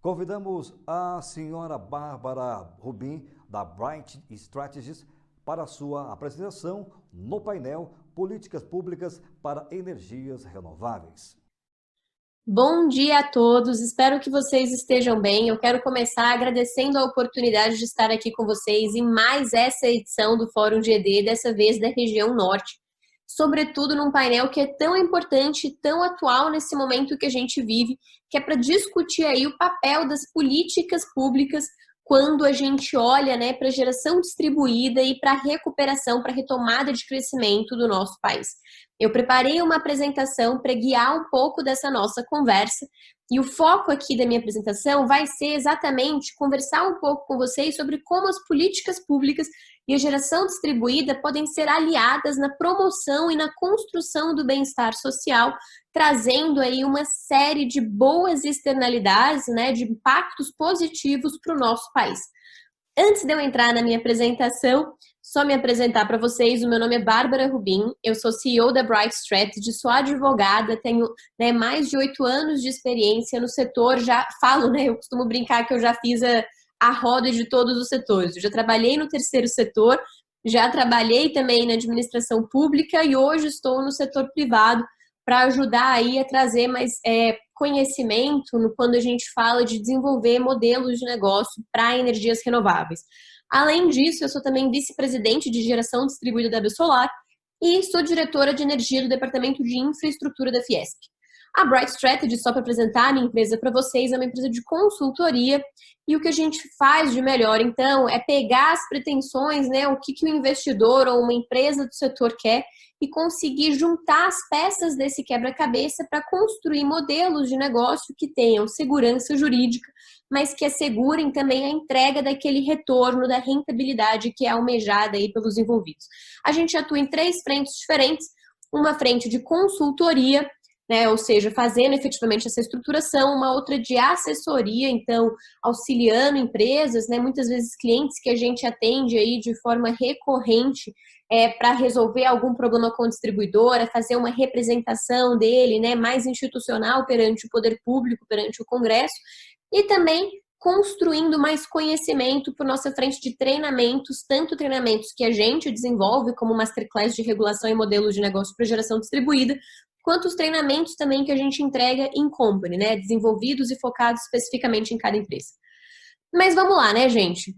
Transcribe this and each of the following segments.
Convidamos a senhora Bárbara Rubim, da Bright Strategies, para sua apresentação no painel Políticas Públicas para Energias Renováveis. Bom dia a todos, espero que vocês estejam bem. Eu quero começar agradecendo a oportunidade de estar aqui com vocês em mais essa edição do Fórum GD, dessa vez da região norte. Sobretudo num painel que é tão importante e tão atual nesse momento que a gente vive, que é para discutir aí o papel das políticas públicas quando a gente olha, para a geração distribuída e para a recuperação, para a retomada de crescimento do nosso país. Eu preparei uma apresentação para guiar um pouco dessa nossa conversa e o foco aqui da minha apresentação vai ser exatamente conversar um pouco com vocês sobre como as políticas públicas e a geração distribuída podem ser aliadas na promoção e na construção do bem-estar social, trazendo aí uma série de boas externalidades, de impactos positivos para o nosso país. Antes de eu entrar na minha apresentação, só me apresentar para vocês, o meu nome é Bárbara Rubim, eu sou CEO da Bright Strategy, sou advogada, tenho mais de 8 anos de experiência no setor, já falo, eu costumo brincar que eu já fiz a roda de todos os setores, eu já trabalhei no terceiro setor, já trabalhei também na administração pública e hoje estou no setor privado para ajudar aí a trazer mais conhecimento quando a gente fala de desenvolver modelos de negócio para energias renováveis. Além disso, eu sou também vice-presidente de geração distribuída da Absolar e sou diretora de energia do Departamento de Infraestrutura da Fiesp. A Bright Strategy, só para apresentar a minha empresa para vocês, é uma empresa de consultoria e o que a gente faz de melhor, então, é pegar as pretensões, o que o investidor ou uma empresa do setor quer e conseguir juntar as peças desse quebra-cabeça para construir modelos de negócio que tenham segurança jurídica, mas que assegurem também a entrega daquele retorno, da rentabilidade que é almejada aí pelos envolvidos. A gente atua em 3 frentes diferentes, uma frente de consultoria, ou seja, fazendo efetivamente essa estruturação, uma outra de assessoria, então, auxiliando empresas, muitas vezes clientes que a gente atende aí de forma recorrente para resolver algum problema com a distribuidora, fazer uma representação dele, mais institucional perante o poder público, perante o Congresso, e também construindo mais conhecimento por nossa frente de treinamentos, tanto treinamentos que a gente desenvolve, como Masterclass de Regulação e Modelos de Negócio para Geração Distribuída, quanto os treinamentos também que a gente entrega em company, desenvolvidos e focados especificamente em cada empresa. Mas vamos lá, gente?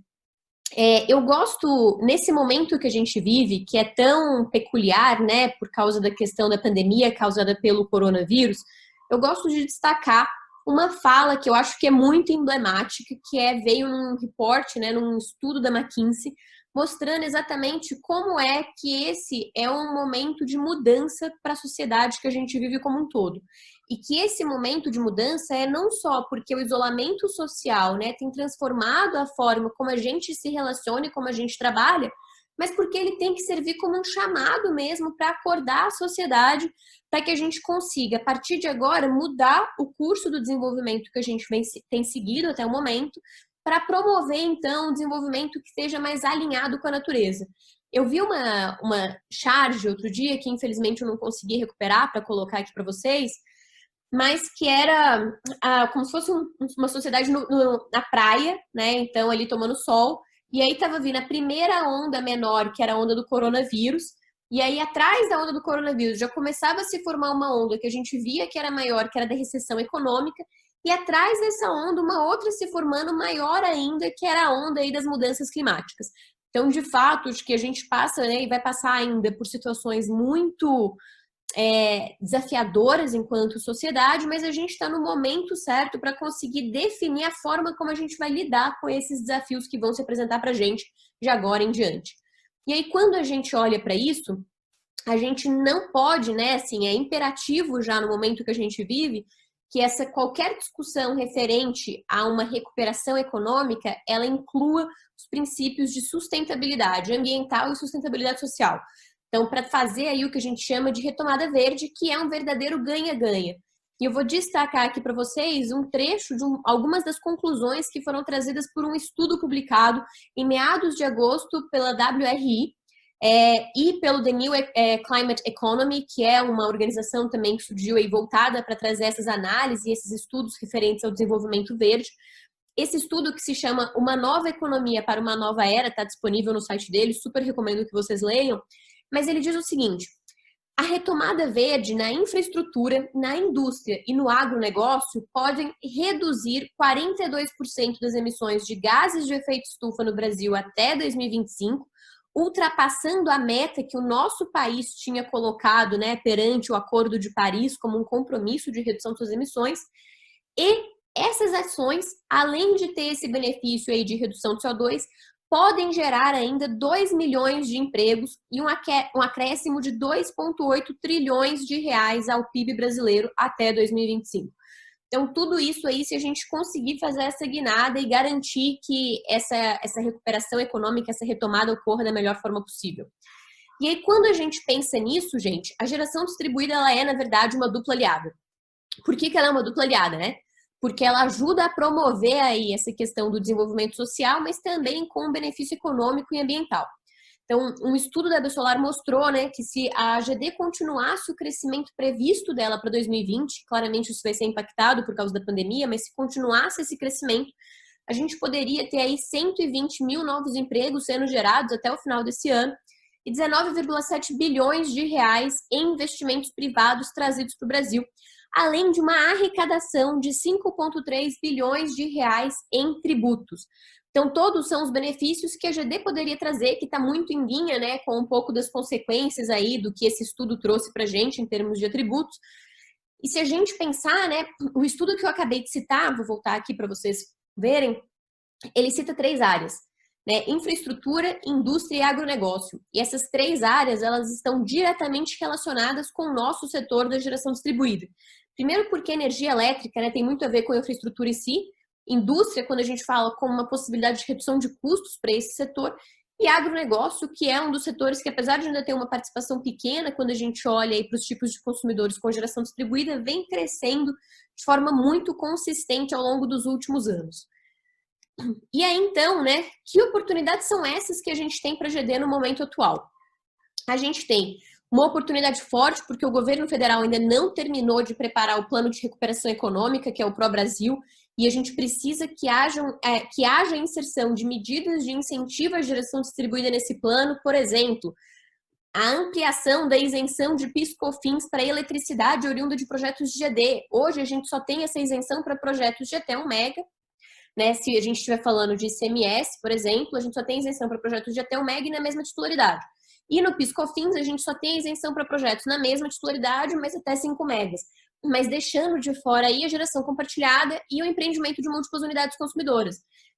Eu gosto, nesse momento que a gente vive, que é tão peculiar, por causa da questão da pandemia causada pelo coronavírus, eu gosto de destacar uma fala que eu acho que é muito emblemática, que veio num reporte, num estudo da McKinsey, mostrando exatamente como é que esse é um momento de mudança para a sociedade que a gente vive como um todo. E que esse momento de mudança é não só porque o isolamento social, tem transformado a forma como a gente se relaciona e como a gente trabalha, mas porque ele tem que servir como um chamado mesmo para acordar a sociedade, para que a gente consiga, a partir de agora, mudar o curso do desenvolvimento que a gente tem seguido até o momento, para promover, então, um desenvolvimento que seja mais alinhado com a natureza. Eu vi uma charge outro dia, que infelizmente eu não consegui recuperar para colocar aqui para vocês, mas que era como se fosse uma sociedade na praia, então ali tomando sol, e aí estava vindo a primeira onda menor, que era a onda do coronavírus, e aí atrás da onda do coronavírus já começava a se formar uma onda que a gente via que era maior, que era da recessão econômica, e atrás dessa onda uma outra se formando maior ainda, que era a onda aí das mudanças climáticas. Então, de fato, acho que a gente passa, e vai passar ainda por situações muito desafiadoras enquanto sociedade, mas a gente está no momento certo para conseguir definir a forma como a gente vai lidar com esses desafios que vão se apresentar para a gente de agora em diante. E aí, quando a gente olha para isso, a gente não pode, é imperativo já no momento que a gente vive, que qualquer discussão referente a uma recuperação econômica, ela inclua os princípios de sustentabilidade ambiental e sustentabilidade social. Então, para fazer aí o que a gente chama de retomada verde, que é um verdadeiro ganha-ganha. E eu vou destacar aqui para vocês um trecho de algumas das conclusões que foram trazidas por um estudo publicado em meados de agosto pela WRI, e pelo The New Climate Economy, que é uma organização também que surgiu aí voltada para trazer essas análises e esses estudos referentes ao desenvolvimento verde. Esse estudo, que se chama Uma Nova Economia para uma Nova Era, está disponível no site dele, super recomendo que vocês leiam, mas ele diz o seguinte: a retomada verde na infraestrutura, na indústria e no agronegócio podem reduzir 42% das emissões de gases de efeito estufa no Brasil até 2025, ultrapassando a meta que o nosso país tinha colocado, né, perante o Acordo de Paris como um compromisso de redução de suas emissões. E essas ações, além de ter esse benefício aí de redução de CO2, podem gerar ainda 2 milhões de empregos e um acréscimo de 2,8 trilhões de reais ao PIB brasileiro até 2025. Então, tudo isso aí, se a gente conseguir fazer essa guinada e garantir que essa recuperação econômica, essa retomada ocorra da melhor forma possível. E aí, quando a gente pensa nisso, gente, a geração distribuída, ela é, na verdade, uma dupla aliada. Por que ela é uma dupla aliada, né? Porque ela ajuda a promover aí essa questão do desenvolvimento social, mas também com benefício econômico e ambiental. Então, um estudo da Absolar mostrou, né, que se a AGD continuasse o crescimento previsto dela para 2020, claramente isso vai ser impactado por causa da pandemia, mas se continuasse esse crescimento, a gente poderia ter aí 120 mil novos empregos sendo gerados até o final desse ano e 19,7 bilhões de reais em investimentos privados trazidos para o Brasil, além de uma arrecadação de 5,3 bilhões de reais em tributos. Então, todos são os benefícios que a GD poderia trazer, que está muito em linha, né, com um pouco das consequências aí do que esse estudo trouxe para a gente em termos de atributos. E se a gente pensar, né, o estudo que eu acabei de citar, vou voltar aqui para vocês verem, ele cita 3 áreas, né, infraestrutura, indústria e agronegócio. E essas 3 áreas, elas estão diretamente relacionadas com o nosso setor da geração distribuída. Primeiro porque a energia elétrica, né, tem muito a ver com a infraestrutura em si, indústria, quando a gente fala com uma possibilidade de redução de custos para esse setor, e agronegócio, que é um dos setores que, apesar de ainda ter uma participação pequena, quando a gente olha para os tipos de consumidores com geração distribuída, vem crescendo de forma muito consistente ao longo dos últimos anos. E aí, então, né, que oportunidades são essas que a gente tem para a GD no momento atual? A gente tem uma oportunidade forte, porque o governo federal ainda não terminou de preparar o plano de recuperação econômica, que é o Pró-Brasil, e a gente precisa que haja inserção de medidas de incentivo à geração distribuída nesse plano, por exemplo, a ampliação da isenção de PIS/COFINS para eletricidade oriunda de projetos de GD. Hoje a gente só tem essa isenção para projetos de até 1 mega, né? Se a gente estiver falando de ICMS, por exemplo, a gente só tem isenção para projetos de até 1 mega e na mesma titularidade. E no PIS/COFINS a gente só tem isenção para projetos na mesma titularidade, mas até 5 megas. Mas deixando de fora aí a geração compartilhada e o empreendimento de múltiplas unidades consumidoras.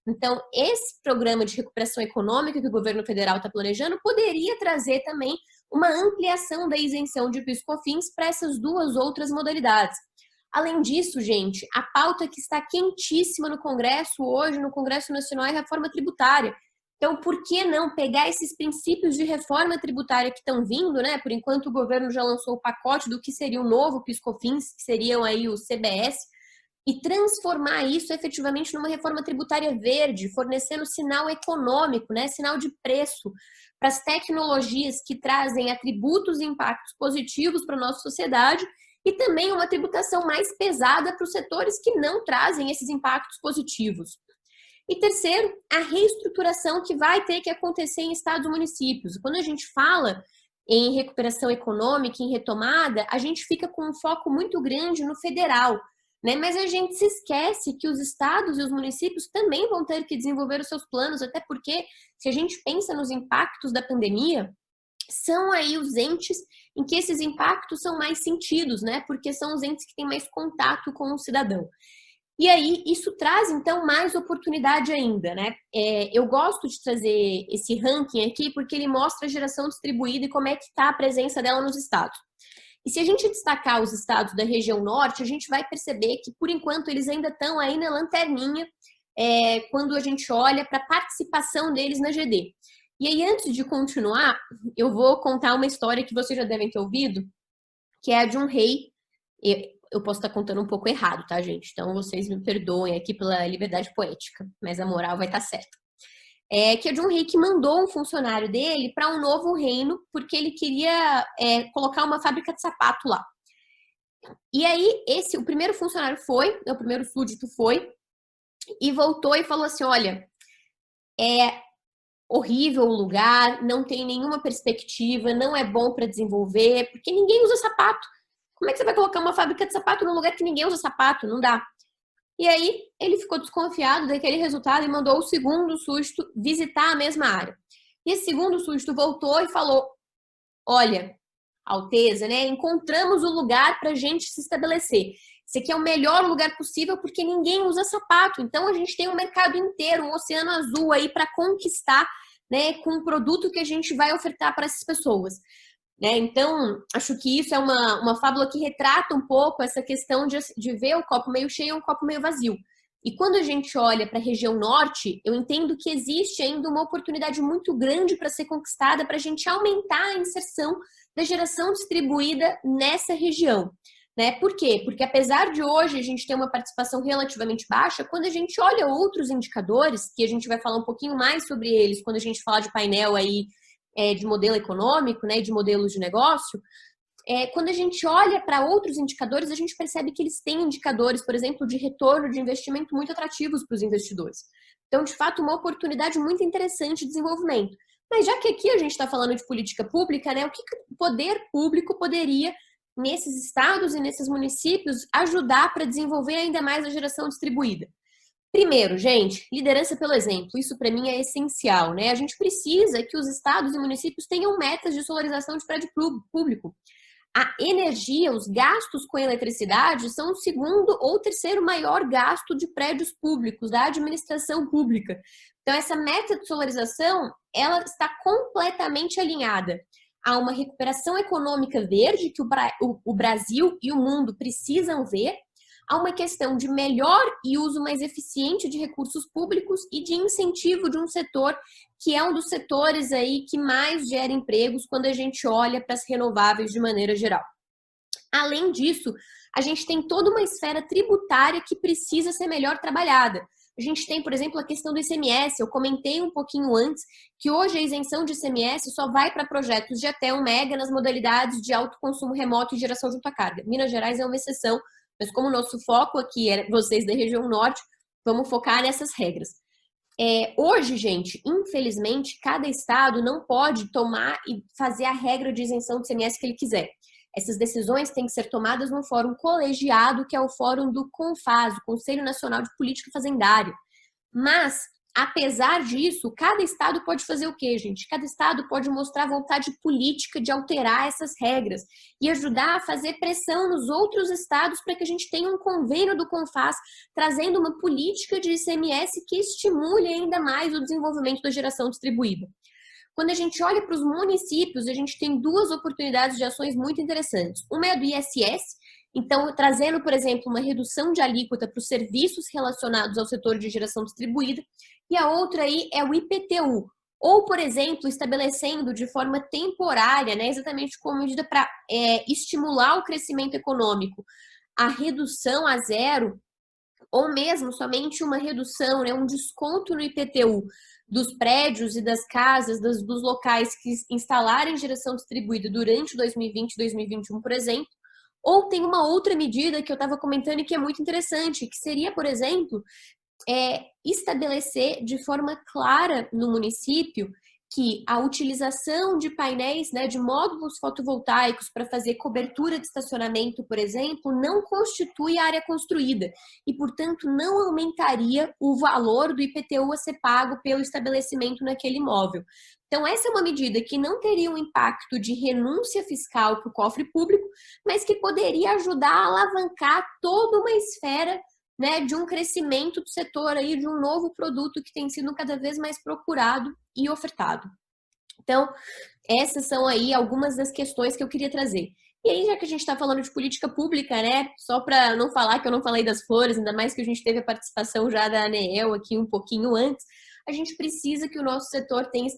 Então, esse programa de recuperação econômica que o governo federal está planejando poderia trazer também uma ampliação da isenção de PIS/COFINS para essas 2 outras modalidades. Além disso, gente, a pauta que está quentíssima no Congresso hoje, no Congresso Nacional, é a reforma tributária. Então, por que não pegar esses princípios de reforma tributária que estão vindo, né? Por enquanto, o governo já lançou o pacote do que seria o novo PIS/COFINS, que seriam aí o CBS, e transformar isso efetivamente numa reforma tributária verde, fornecendo sinal econômico, né? Sinal de preço para as tecnologias que trazem atributos e impactos positivos para a nossa sociedade e também uma tributação mais pesada para os setores que não trazem esses impactos positivos. E terceiro, a reestruturação que vai ter que acontecer em estados e municípios. Quando a gente fala em recuperação econômica, em retomada, a gente fica com um foco muito grande no federal, né? Mas a gente se esquece que os estados e os municípios também vão ter que desenvolver os seus planos, até porque, se a gente pensa nos impactos da pandemia, são aí os entes em que esses impactos são mais sentidos, né? Porque são os entes que têm mais contato com o cidadão. E aí, isso traz, então, mais oportunidade ainda, né? Eu gosto de trazer esse ranking aqui porque ele mostra a geração distribuída e como é que está a presença dela nos estados. E se a gente destacar os estados da região norte, a gente vai perceber que, por enquanto, eles ainda estão aí na lanterninha quando a gente olha para a participação deles na GD. E aí, antes de continuar, eu vou contar uma história que vocês já devem ter ouvido, que é a de um rei. Eu posso estar contando um pouco errado, tá, gente? Então, vocês me perdoem aqui pela liberdade poética, mas a moral vai estar certa. que é de um rei que mandou um funcionário dele para um novo reino, porque ele queria colocar uma fábrica de sapato lá. E aí, o primeiro funcionário foi, o primeiro súdito foi, e voltou e falou assim, olha, é horrível o lugar, não tem nenhuma perspectiva, não é bom para desenvolver, porque ninguém usa sapato. Como é que você vai colocar uma fábrica de sapato num lugar que ninguém usa sapato? Não dá. E aí, ele ficou desconfiado daquele resultado e mandou o segundo súdito visitar a mesma área. E esse segundo súdito voltou e falou, olha, Alteza, né, encontramos o lugar para a gente se estabelecer. Esse aqui é o melhor lugar possível porque ninguém usa sapato. Então, a gente tem um mercado inteiro, um oceano azul aí para conquistar, né, com o produto que a gente vai ofertar para essas pessoas. Né? Então, acho que isso é uma fábula que retrata um pouco essa questão de ver o copo meio cheio ou o copo meio vazio. E quando a gente olha para a região norte, eu entendo que existe ainda uma oportunidade muito grande para ser conquistada para a gente aumentar a inserção da geração distribuída nessa região. Né? Por quê? Porque apesar de hoje a gente ter uma participação relativamente baixa, quando a gente olha outros indicadores, que a gente vai falar um pouquinho mais sobre eles quando a gente falar de painel aí de modelo econômico, né, de modelos de negócio, quando a gente olha para outros indicadores, a gente percebe que eles têm indicadores, por exemplo, de retorno de investimento muito atrativos para os investidores. Então, de fato, uma oportunidade muito interessante de desenvolvimento. Mas já que aqui a gente está falando de política pública, né, o que o poder público poderia, nesses estados e nesses municípios, ajudar para desenvolver ainda mais a geração distribuída? Primeiro, gente, liderança pelo exemplo. Isso para mim é essencial, né? A gente precisa que os estados e municípios tenham metas de solarização de prédio público. A energia, os gastos com eletricidade são o segundo ou terceiro maior gasto de prédios públicos, da administração pública. Então, essa meta de solarização, ela está completamente alinhada a uma recuperação econômica verde que o Brasil e o mundo precisam ver, há uma questão de melhor e uso mais eficiente de recursos públicos e de incentivo de um setor que é um dos setores aí que mais gera empregos quando a gente olha para as renováveis de maneira geral. Além disso, a gente tem toda uma esfera tributária que precisa ser melhor trabalhada. A gente tem, por exemplo, a questão do ICMS. Eu comentei um pouquinho antes que hoje a isenção de ICMS só vai para projetos de até 1 mega nas modalidades de alto consumo remoto e geração junto à carga. Minas Gerais é uma exceção, mas como o nosso foco aqui é vocês da região norte, vamos focar nessas regras. Hoje, gente, infelizmente, cada estado não pode tomar e fazer a regra de isenção de ICMS que ele quiser. Essas decisões têm que ser tomadas num fórum colegiado, que é o fórum do CONFAS, o Conselho Nacional de Política Fazendária. Mas, apesar disso, cada estado pode fazer o quê, gente? Cada estado pode mostrar vontade política de alterar essas regras e ajudar a fazer pressão nos outros estados para que a gente tenha um convênio do CONFAS trazendo uma política de ICMS que estimule ainda mais o desenvolvimento da geração distribuída. Quando a gente olha para os municípios, a gente tem duas oportunidades de ações muito interessantes. Uma é a do ISS, então trazendo, por exemplo, uma redução de alíquota para os serviços relacionados ao setor de geração distribuída, e a outra aí é o IPTU, ou, por exemplo, estabelecendo de forma temporária, né, exatamente como medida para estimular o crescimento econômico, a redução a zero, ou mesmo somente uma redução, né, um desconto no IPTU dos prédios e das casas, dos locais que instalarem geração distribuída durante 2020 e 2021, por exemplo. Ou tem uma outra medida que eu estava comentando e que é muito interessante, que seria, por exemplo, estabelecer de forma clara no município que a utilização de painéis, né, de módulos fotovoltaicos para fazer cobertura de estacionamento, por exemplo, não constitui área construída e, portanto, não aumentaria o valor do IPTU a ser pago pelo estabelecimento naquele imóvel. Então, essa é uma medida que não teria um impacto de renúncia fiscal para o cofre público, mas que poderia ajudar a alavancar toda uma esfera, né, de um crescimento do setor aí, de um novo produto que tem sido cada vez mais procurado e ofertado. Então, essas são aí algumas das questões que eu queria trazer. E aí, já que a gente está falando de política pública, né, só para não falar que eu não falei das flores, ainda mais que a gente teve a participação já da ANEEL aqui um pouquinho antes, a gente precisa que o nosso setor tenha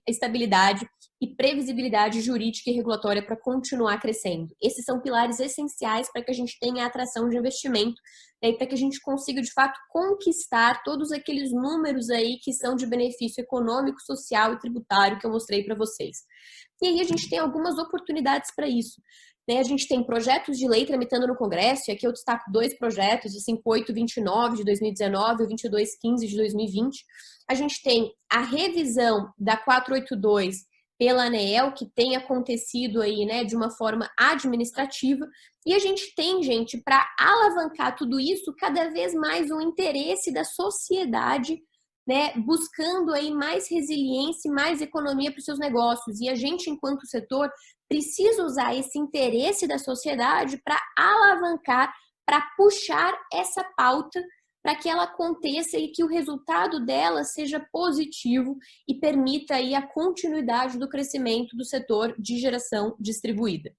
estabilidade e previsibilidade jurídica e regulatória para continuar crescendo. Esses são pilares essenciais para que a gente tenha atração de investimento, né, e para que a gente consiga, de fato, conquistar todos aqueles números aí que são de benefício econômico, social e tributário que eu mostrei para vocês. E aí a gente tem algumas oportunidades para isso. A gente tem projetos de lei tramitando no Congresso, e aqui eu destaco 2 projetos, o 5829 de 2019 e o 2215 de 2020. A gente tem a revisão da 482 pela ANEEL, que tem acontecido aí, né, de uma forma administrativa, e a gente tem, gente, para alavancar tudo isso, cada vez mais o interesse da sociedade, né, buscando aí mais resiliência e mais economia para os seus negócios. E a gente, enquanto setor, precisa usar esse interesse da sociedade para alavancar, para puxar essa pauta para que ela aconteça e que o resultado dela seja positivo e permita aí a continuidade do crescimento do setor de geração distribuída.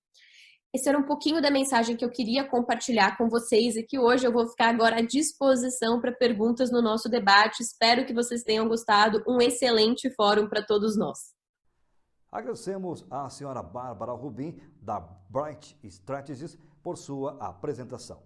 Esse era um pouquinho da mensagem que eu queria compartilhar com vocês e que hoje eu vou ficar agora à disposição para perguntas no nosso debate. Espero que vocês tenham gostado. Um excelente fórum para todos nós. Agradecemos à senhora Bárbara Rubim, da Bright Strategies, por sua apresentação.